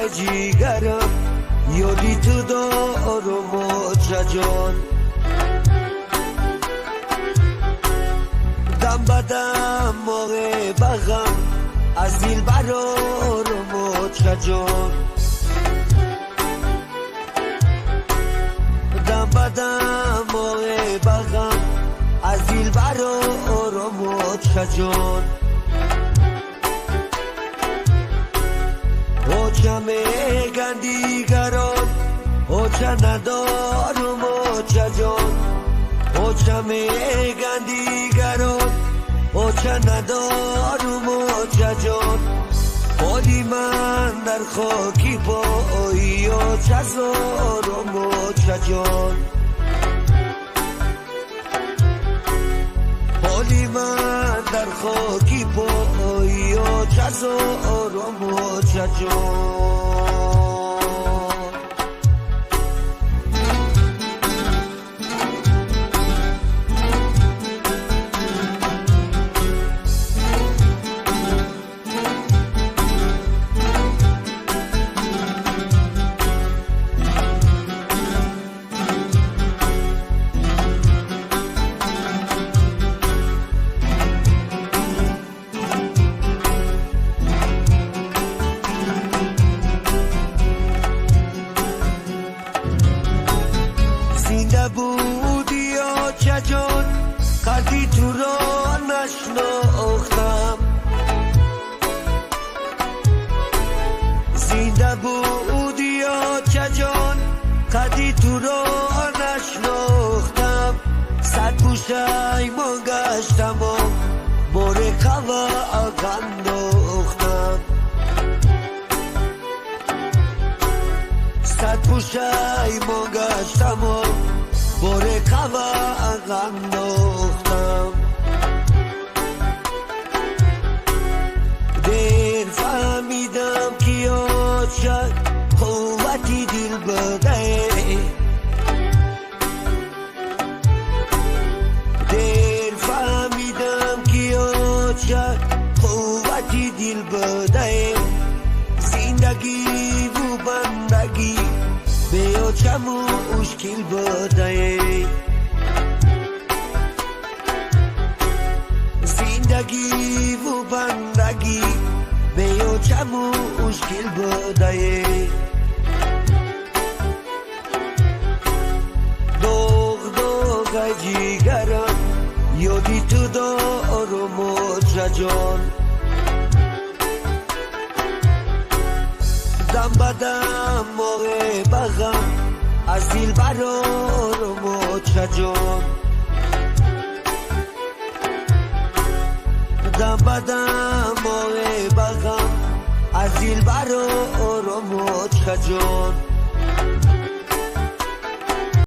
جیگرم یادی تو دارم مجرا جان دم بدم موقع بغم از دل برارم مجرا جان دم بدم موقع بغم از دل برارم مجرا جان اوچه میگن دیگران اوچه ندارم اوچه جان اوچه میگن دیگران اوچه ندارم اوچه جان حالی من در خاکی پایی اوچه زارم اوچه جان حالی من در خاکی پایی اوچه زارم اوچه جان بودی اوچه جان قدی تو را نشناختم زنده بودی اوچه جان قدی تو را نشناختم صد پشیمان گشتم و بار قوا انداختم صد پشیمان گشتم و بار قوا انداختم دیر فهمیدم که اوچه قوتی دل بده دیر فهمیدم که اوچه قوتی دل بده زندگی و بندگی به اوچه مشکل بوده زندگی و بندگی به اوچه مشکل بوده دوغ دوغ جیگرم یادی تو دارم مجرا جان دم بدم موقع بغم از دل برارم مجرا جان دم بدم موقع بغم از دل برارم مجرا جان